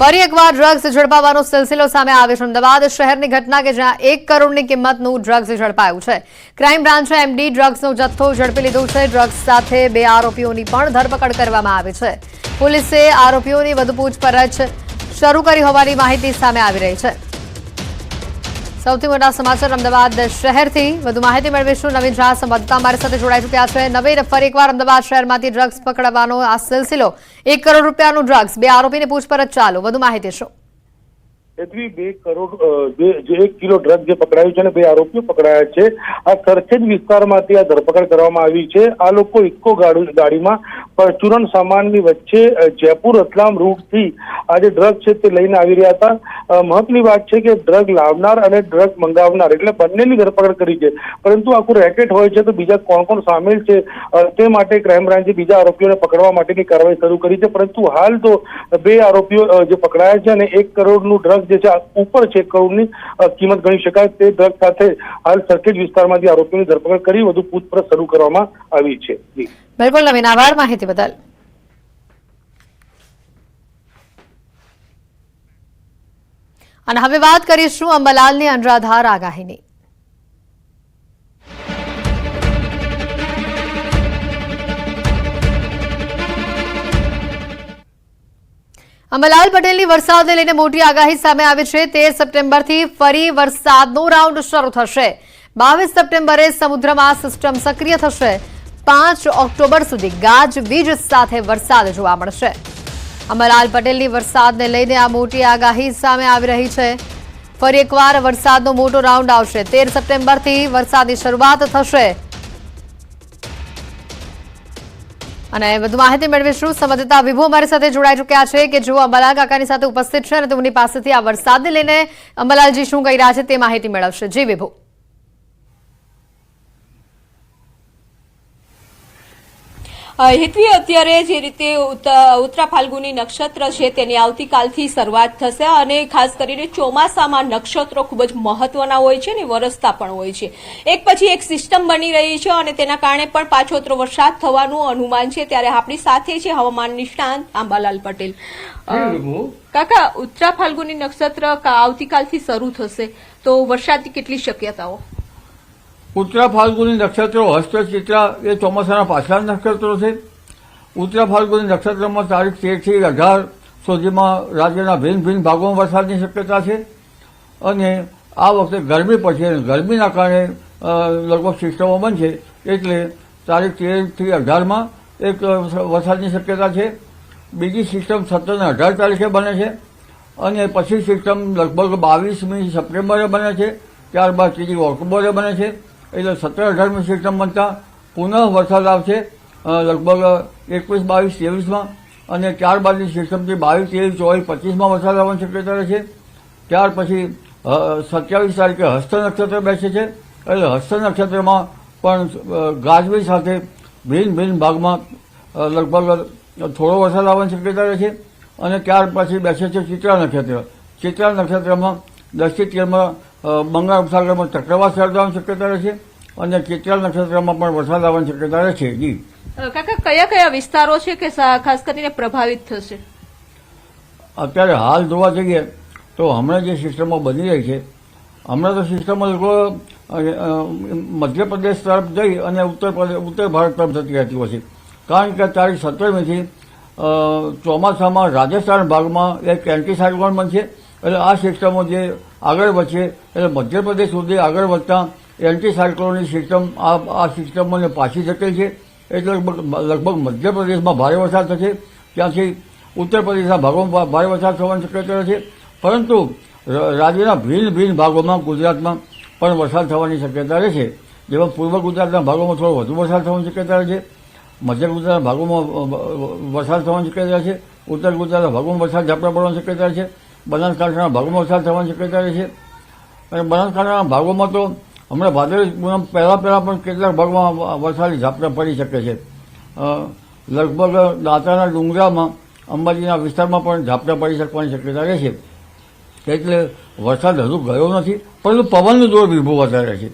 ફરી એકવાર ડ્રગ્સ ઝડપાવાનો સિલસિલો સામે આવ્યો છે। અમદાવાદ શહેરની ઘટના કે જ્યાં 1 કરોડની કિંમતનું ડ્રગ્સ ઝડપાયું છે। ક્રાઇમ બ્રાન્ચે એમડી ડ્રગ્સનો જથ્થો ઝડપી લીધો છે। ડ્રગ્સ સાથે 2 આરોપીઓની પણ ધરપકડ કરવામાં આવી છે। પોલીસે આરોપીઓની વધુ પૂછપરછ શરૂ કરી હોવાની માહિતી સામે આવી રહી છે। સૌથી મોટા સમાચાર અમદાવાદ શહેરથી વધુ માહિતી મેળવીશું। નવીન ઝા સંવાદદાતા અમારી સાથે જોડાઈ ચૂક્યા છે। નવીન, ફરી એકવાર અમદાવાદ શહેરમાંથી ડ્રગ્સ પકડવાનો આ સિલસિલો, 1 કરોડ રૂપિયાનું ડ્રગ્સ, 2 આરોપીની પૂછપરછ ચાલુ, વધુ માહિતી શું? 2 કરોડ જે 1 કિલો ડ્રગ જે પકડાયું છે અને 2 આરોપીઓ પકડાયા છે। આ સરખેજ વિસ્તારમાંથી આ ધરપકડ કરવામાં આવી છે। આ લોકો ઇકો ગાડીમાં પરચુરણ સામાનની વચ્ચે જયપુર રતલામ રૂટથી આ જે ડ્રગ છે તે લઈને આવી રહ્યા હતા। મહત્વની વાત છે કે ડ્રગ લાવનાર અને ડ્રગ મંગાવનાર એટલે બંનેની ધરપકડ કરી છે, પરંતુ આખું રેકેટ હોય છે તો બીજા કોણ કોણ સામેલ છે તે માટે ક્રાઇમ બ્રાન્ચે બીજા આરોપીઓને પકડવા માટેની કાર્યવાહી શરૂ કરી છે। પરંતુ હાલ તો 2 આરોપીઓ જે પકડાયા છે અને 1 કરોડનું ડ્રગ જે છે ઉપર છે, 1 કરોડની કિંમત ગણી શકાય તે ડ્રગ સાથે હાલ સરખેજ વિસ્તારમાંથી આરોપીઓની ધરપકડ કરી વધુ પૂછપરછ શરૂ કરવામાં આવી છે। બિલકુલ નવીન, આભાર માહિતી બદલ। અને હવે વાત કરીશું અંબાલાલની અનરાધાર આગાહીની। અંબાલાલ પટેલની વરસાદને લઈને મોટી આગાહી સામે આવી છે। 13 સપ્ટેમ્બરથી ફરી વરસાદનો રાઉન્ડ શરૂ થશે। 22 સપ્ટેમ્બરે સમુદ્રમાં સિસ્ટમ સક્રિય થશે। 5 ઓક્ટોબર સુધી ગાજવીજ સાથે વરસાદ જોવા મળશે। અંબાલાલ પટેલની વરસાદને લઈને આ મોટી આગાહી સામે આવી રહી છે। ફરી એકવાર વરસાદનો મોટો રાઉન્ડ આવશે। 13 સપ્ટેમ્બરથી વરસાદની શરૂઆત થશે અને વધુ માહિતી મેળવીશું। સંવાદદાતા વિભુ અમારી સાથે જોડાઈ ચૂક્યા છે કે જેઓ અંબાલાલ કાકાની સાથે ઉપસ્થિત છે અને તેમની પાસેથી આ વરસાદને લઈને અંબાલાલજી શું કહી રહ્યા છે તે માહિતી મેળવશે। જી વિભુ। હેતવી, અત્યારે જે રીતે ઉત્તરા ફાલ્ગુની નક્ષત્ર છે તેની આવતીકાલથી શરૂઆત થશે અને ખાસ કરીને ચોમાસામાં નક્ષત્રો ખૂબ જ મહત્વના હોય છે અને વરસતા પણ હોય છે। એક પછી એક સિસ્ટમ બની રહી છે અને તેના કારણે પણ પાછોતરો વરસાદ થવાનું અનુમાન છે। ત્યારે આપણી સાથે છે હવામાન નિષ્ણાંત અંબાલાલ પટેલ। કાકા, ઉત્તરા ફાલ્ગુની નક્ષત્ર આવતીકાલથી શરૂ થશે તો વરસાદની કેટલી શક્યતાઓ? ઉત્તરા ફાલ્ગુની નક્ષત્રો હસ્તચિત્રા એ ચોમાસાના પાછલા નક્ષત્રો છે। ઉત્તરા ફાલ્ગુની નક્ષત્રમાં તારીખ 13 થી 18 સુધીમાં રાજ્યના ભિન્ન ભિન્ન ભાગોમાં વરસાદની શક્યતા છે અને આ વખતે ગરમી પડશે અને ગરમીના કારણે લગભગ સિસ્ટમો બનશે, એટલે તારીખ 13 થી 18માં એક વરસાદની શક્યતા છે। બીજી સિસ્ટમ 17 અને 18 તારીખે બને છે અને પછી સિસ્ટમ લગભગ 22મી સપ્ટેમ્બરે બને છે, ત્યારબાદ 3 ઓક્ટોબરે બને છે, એટલે 17-18મી સિસ્ટમ બનતા પુનઃ વરસાદ આવશે લગભગ 21, 22, 23માં અને ત્યારબાદની સિસ્ટમથી 22, 23, 24, 25માં વરસાદ આવવાની શક્યતા રહે છે। ત્યાર પછી 27 તારીખે હસ્ત નક્ષત્ર બેસે છે, એટલે હસ્ત નક્ષત્રમાં પણ ગાજવીજ સાથે ભિન્ન ભિન્ન ભાગમાં લગભગ થોડો વરસાદ આવવાની શક્યતા રહે છે અને ત્યાર પછી બેસે છે ચિત્રા નક્ષત્ર। ચિત્રા નક્ષત્રમાં 10 થી 13માં બંગાળ ઉપસાગરમાં ચક્રવાત સર્જાવાની શક્યતા રહે છે અને ચિત્રા નક્ષત્રમાં પણ વરસાદ આવવાની શક્યતા રહે છે। જી કાકા, કયા કયા વિસ્તારો છે કે ખાસ કરીને પ્રભાવિત થશે? અત્યારે હાલ જોવા જઈએ તો હમણાં જે સિસ્ટમો બની રહી છે, હમણાં તો સિસ્ટમો લોકો મધ્યપ્રદેશ તરફ જઈ અને ઉત્તર ભારત તરફ જતી રહેતી હોય છે, કારણ કે તારીખ 17મીથી ચોમાસામાં રાજસ્થાન ભાગમાં એક એન્ટી સાયક્લોન બનશે, એટલે આ સિસ્ટમો જે આગળ વધશે એટલે મધ્યપ્રદેશ સુધી આગળ વધતા એન્ટી સાયક્લોનની સિસ્ટમ આ સિસ્ટમોને પાછી ધકેલ છે, એટલે લગભગ મધ્યપ્રદેશમાં ભારે વરસાદ થશે, ત્યાંથી ઉત્તર પ્રદેશના ભાગોમાં ભારે વરસાદ થવાની શક્યતા છે। પરંતુ રાજ્યના ભિન્ન ભિન્ન ભાગોમાં ગુજરાતમાં પણ વરસાદ થવાની શક્યતા રહે છે। જેમાં પૂર્વ ગુજરાતના ભાગોમાં થોડો વધુ વરસાદ થવાની શક્યતા રહે છે, મધ્ય ગુજરાતના ભાગોમાં વરસાદ થવાની શક્યતા છે, ઉત્તર ગુજરાતના ભાગોમાં વરસાદ ઝાપટા પડવાની શક્યતા છે, બનાસકાંઠાના ભાગોમાં વરસાદ થવાની શક્યતા રહે છે અને બનાસકાંઠાના ભાગોમાં તો હમણાં ભાદરવી પૂનમ પહેલાં પણ કેટલાક ભાગમાં વરસાદી ઝાપટા પડી શકે છે। લગભગ દાંતાના ડુંગરામાં અંબાજીના વિસ્તારમાં પણ ઝાપટા પડી શકવાની શક્યતા રહે છે, એટલે વરસાદ હજુ ગયો નથી, પરંતુ પવનનું જોર વિભુ વધારે છે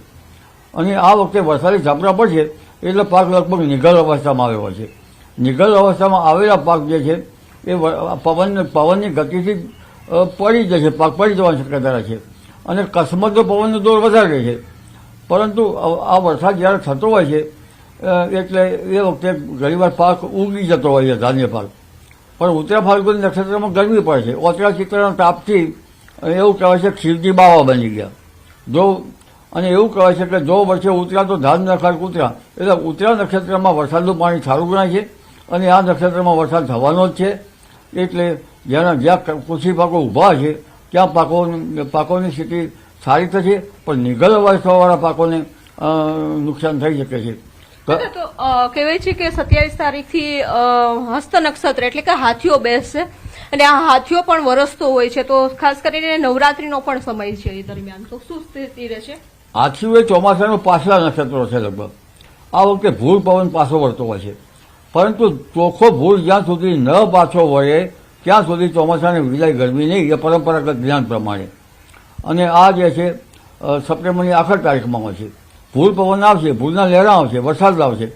અને આ વખતે વરસાદી ઝાપટા પડશે એટલે પાક લગભગ નિગલ અવસ્થામાં આવ્યો છે। નિગલ અવસ્થામાં આવેલા પાક જે છે એ પવનની ગતિથી પડી જશે, પાક પડી જવાની શક્યતા રહે છે. અને કસ્મતો પવનનો દોર વધારે રહે છે. પરંતુ આ વરસાદ જ્યારે થતો હોય છે એટલે એ વખતે ઘણીવાર પાક ઉગી જતો હોય છે, ધાન્ય પાક. પણ ઉત્તરા ફાલ્ગુની નક્ષત્રમાં ગરમી પડે છે. ઓતરા ચિત્રના તાપથી એવું કહેવાય છે ખીરજી બાવા બની ગયા. અને એવું કહેવાય છે કે જો વર્ષે ઉતરા તો ધાન નખાર ઉતરા, એટલે ઉત્તરા નક્ષત્રમાં વરસાદનું પાણી સારું ગણાય છે અને આ નક્ષત્રમાં વરસાદ થવાનો જ છે. એટલે જ્યાં કૃષિ પાકો ઊભા છે ત્યાં પાકોની સ્થિતિ સારી થશે, પણ નિગલ અવસ્થાવાળા પાકોને નુકસાન થઈ શકે છે. તો કહેવાય છે કે 27 તારીખથી હસ્ત નક્ષત્ર એટલે કે હાથીઓ બેસશે અને આ હાથીઓ પણ વરસતો હોય છે, તો ખાસ કરીને નવરાત્રીનો પણ સમય છે એ દરમિયાન, તો શું સ્થિતિ રહેશે? હાથીઓ એ ચોમાસાનું પાછલા નક્ષત્રો છે લગભગ. આ વખતે ભૂલ પવન પાછો વળતો હોય છે, પરંતુ ચોખ્ખો ભૂલ જ્યાં સુધી ન પાછો વળે ત્યાં સુધી ચોમાસાની વિદાય ગરમી નહીં, એ પરંપરાગત જ્ઞાન પ્રમાણે. અને આ જે છે સપ્ટેમ્બરની આખર તારીખમાં હોય છે. ભૂલ પવન આવશે, ભૂલના લહેરા આવશે, વરસાદ આવશે,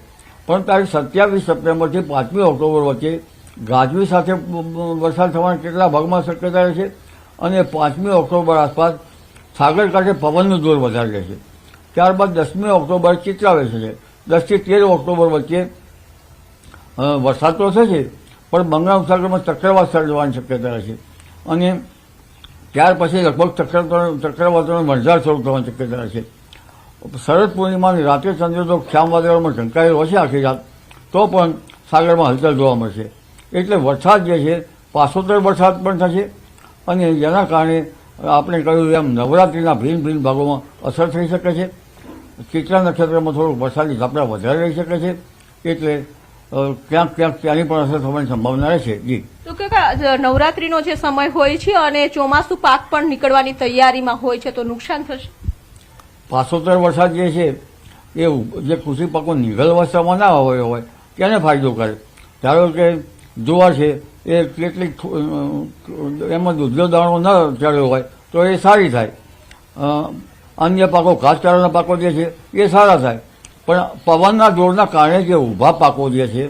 પણ તારીખ 27 સપ્ટેમ્બરથી 5મી ઓક્ટોબર વચ્ચે ગાજવી સાથે વરસાદ થવાના કેટલા ભાગમાં શક્યતા રહેશે અને 5મી ઓક્ટોબર આસપાસ સાગર કાંઠે પવનનું જોર વધારે રહેશે. ત્યારબાદ 10મી ઓક્ટોબર ચિત્રા બેસે છે. 10 થી 13 ઓક્ટોબર વચ્ચે વરસાદ તો થશે, પણ બંગાળ ઉપસાગરમાં ચક્રવાત સર્જવાની શક્યતા રહેશે અને ત્યાર પછી લગભગ ચક્રવાતોનો મરજાર શરૂ થવાની શક્યતા રહેશે. શરદ પૂર્ણિમાની રાત્રે ચંદ્ર તો શ્યામ વાદળોમાં ઢંકાયેલો હશે આખી રાત, તો પણ સાગરમાં હલચલ જોવા મળશે. એટલે વરસાદ જે છે પાછોતર વરસાદ પણ થશે અને જેના કારણે આપણે કહ્યું એમ નવરાત્રિના ભિન્ન ભાગોમાં અસર થઈ શકે છે. ચિત્રા નક્ષત્રમાં થોડુંક વરસાદી ઝાપટા વધારે રહી શકે છે, એટલે ક્યાંક ત્યાંની પણ અસર થવાની સંભાવના રહેશે. જી, તો કાકા નવરાત્રીનો જે સમય હોય છે અને ચોમાસું પાક પણ નીકળવાની તૈયારીમાં હોય છે, તો નુકસાન થશે? પાછોતર વરસાદ જે છે એ જે કૃષિ પાકો નિગલ અવસ્થામાં ના હોય તેને ફાયદો કરે. ધારો કે જુવાર છે એ કેટલીક એમાં દૂધનો દાણો ન ચડ્યો હોય તો એ સારી થાય. અન્ય પાકો ઘાસચારાના પાકો જે છે એ સારા થાય, પણ પવનના જોરના કારણે જે ઊભા પાકો જે છે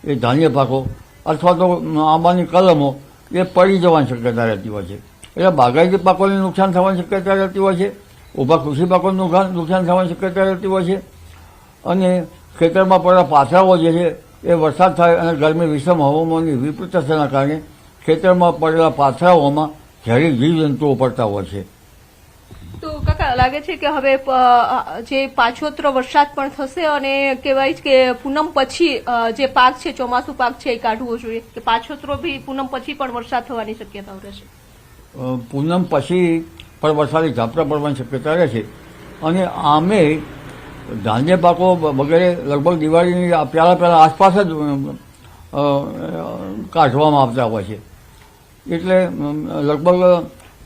એ ધાન્ય પાકો અથવા તો આંબાની કલમો એ પડી જવાની શક્યતા રહેતી હોય છે. એટલે બાગાયતી પાકોને નુકસાન થવાની શક્યતા રહેતી હોય છે, ઊભા કૃષિ પાકોને નુકસાન થવાની શક્યતા રહેતી હોય છે. અને ખેતરમાં પડેલા પાથરાઓ જે છે એ વરસાદ થાય અને ગરમી વિષમ હવામાનની વિપરીત અસરના કારણે ખેતરમાં પડેલા પાથરાઓમાં ઝેરી જીવજંતુઓ પડતા હોય છે. તો કાકા લાગે છે કે હવે જે પાછોતરો વરસાદ પણ થશે અને કહેવાય છે કે પૂનમ પછી જે પાક છે, ચોમાસું પાક છે એ કાઢવો જોઈએ, કે પાછોતરો બી પૂનમ પછી પણ વરસાદ થવાની શક્યતાઓ રહેશે? પૂનમ પછી પણ વરસાદી ઝાપટા પડવાની શક્યતા રહે છે. અને આમે ધાન્ય પાકો વગેરે લગભગ દિવાળીની પહેલાં આસપાસ જ કાઢવામાં આવતા હોય છે. એટલે લગભગ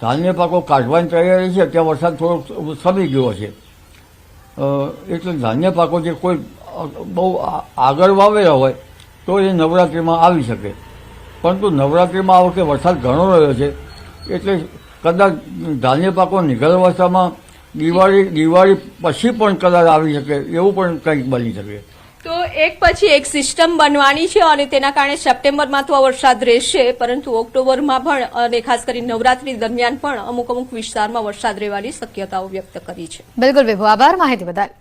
ધાન્ય પાકો કાઢવાની તૈયારી છે ત્યાં વરસાદ થોડોક સમી ગયો છે. એટલે ધાન્ય પાકો જે કોઈ બહુ આગળ વાવેલા હોય તો એ નવરાત્રિમાં આવી શકે, પરંતુ નવરાત્રિમાં આ વખતે વરસાદ ઘણો રહ્યો છે એટલે કદાચ ધાન્ય પાકો નિગલ અવસ્થામાં દિવાળી પછી પણ કદાચ આવી શકે એવું પણ કંઈક બની શકે. તો એક પછી એક સિસ્ટમ બનવાની છે અને તેના કારણે સપ્ટેમ્બરમાં તો વરસાદ રહેશે, પરંતુ ઓક્ટોબરમાં પણ અને ખાસ કરીને નવરાત્રી દરમિયાન પણ અમુક વિસ્તારમાં વરસાદ રહેવાની શક્યતાઓ વ્યક્ત કરી છે. બિલકુલ વિભુ, આભાર માહિતી બદલ.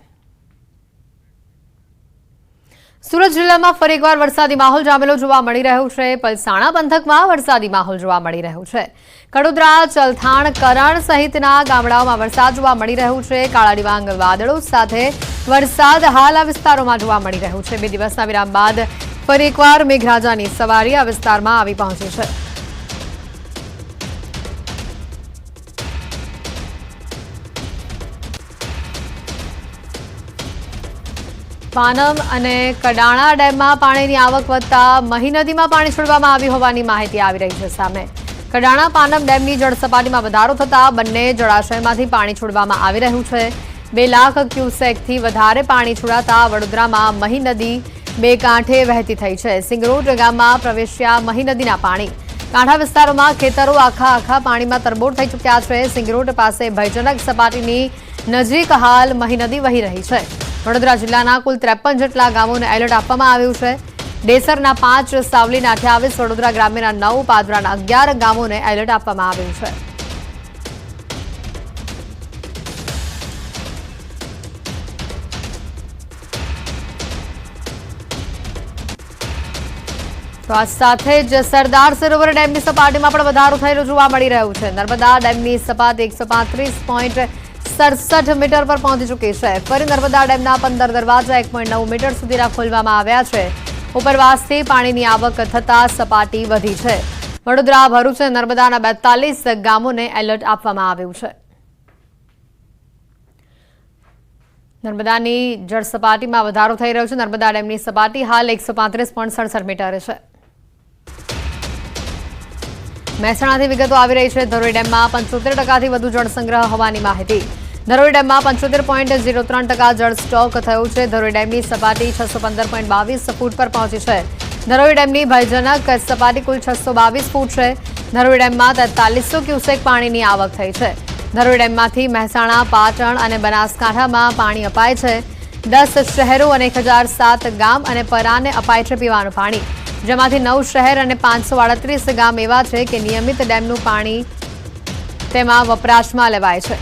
સુરત જિલ્લામાં ફરી એકવાર વરસાદી માહોલ જામેલો જોવા મળી રહ્યો છે. પલસાણા પંથકમાં વરસાદી માહોલ જોવા મળી રહ્યો છે. કડોદરા, ચલથાણ, કરણ સહિતના ગામડાઓમાં વરસાદ જોવા મળી રહ્યું છે. કાળા ડિબાંગ વાદળો સાથે વરસાદ હાલ આ વિસ્તારોમાં જોવા મળી રહ્યું છે. 2 દિવસના વિરામ બાદ ફરી એકવાર મેઘરાજાની સવારી આ વિસ્તારમાં આવી પહોંચી છે. પાનમ અને કડાણા ડેમમાં પાણીની આવક વધતા મહી નદીમાં પાણી છોડવામાં આવ્યું હોવાની માહિતી આવી રહી છે સામે. કડાણા પાનમ ડેમની જળસપાટીમાં વધારો થતા બંને જળાશયમાંથી પાણી છોડવામાં આવી રહ્યું છે. 2 લાખ ક્યુસેકથી વધારે પાણી છોડાતા વડોદરામાં મહી નદી 2 કાંઠે વહેતી થઈ છે. સિંગરોડ ગામમાં પ્રવેશ્યા મહી નદીના પાણી. કાંઠા વિસ્તારોમાં ખેતરો આખા પાણીમાં તરબોળ થઈ ચૂક્યા છે. સિંગરોડ પાસે ભયજનક સપાટીની નજીક હાલ મહી નદી વહી રહી છે. વડોદરા જિલ્લાના કુલ 53 જેટલા ગામોને એલર્ટ આપવામાં આવ્યું છે. ડેસરના 5, સાવલીના 28, વડોદરા ગ્રામ્યના 9, પાદરાના 11 ગામોને એલર્ટ આપવામાં આવ્યું છે. તો આ સાથે જ સરદાર સરોવર ડેમની સપાટીમાં પણ વધારો થયેલો જોવા મળી રહ્યો છે. નર્મદા ડેમની સપાટી 135.67 મીટર પર પહોંચી ચૂકી છે. ફરી નર્મદા ડેમના 15 દરવાજા 1.9 મીટર સુધીના ખોલવામાં આવ્યા છે. ઉપરવાસથી પાણીની આવક થતા સપાટી વધી છે. વડોદરા, ભરૂચ અને નર્મદાના 42 ગામોને એલર્ટ આપવામાં આવ્યું છે. નર્મદાની જળ સપાટીમાં વધારો થઈ રહ્યો છે. નર્મદા ડેમની સપાટી હાલ 135.67 મીટરે છે. મહેસાણાથી વિગતો આવી રહી છે. ધરોઈ ડેમમાં 75% વધુ જળ સંગ્રહ હોવાની માહિતી. ધરોઈ ડેમમાં 75.03% જળ સ્ટોક થયો છે. ધરોઈ ડેમની સપાટી 615.22 ફૂટ પર પહોંચી છે. ધરોઈ ડેમની ભયજનક સપાટી કુલ 622 ફૂટ છે. ધરોઈ ડેમમાં 4300 ક્યુસેક પાણીની આવક થઈ છે. ધરોઈ ડેમમાંથી મહેસાણા, પાટણ અને બનાસકાંઠામાં પાણી અપાય છે. 10 શહેરો અને 1007 ગામ અને પરાને અપાય છે પીવાનું પાણી, જેમાંથી 9 શહેર અને 538 ગામ એવા છે કે નિયમિત ડેમનું પાણી તેમાં વપરાશમાં લેવાય છે.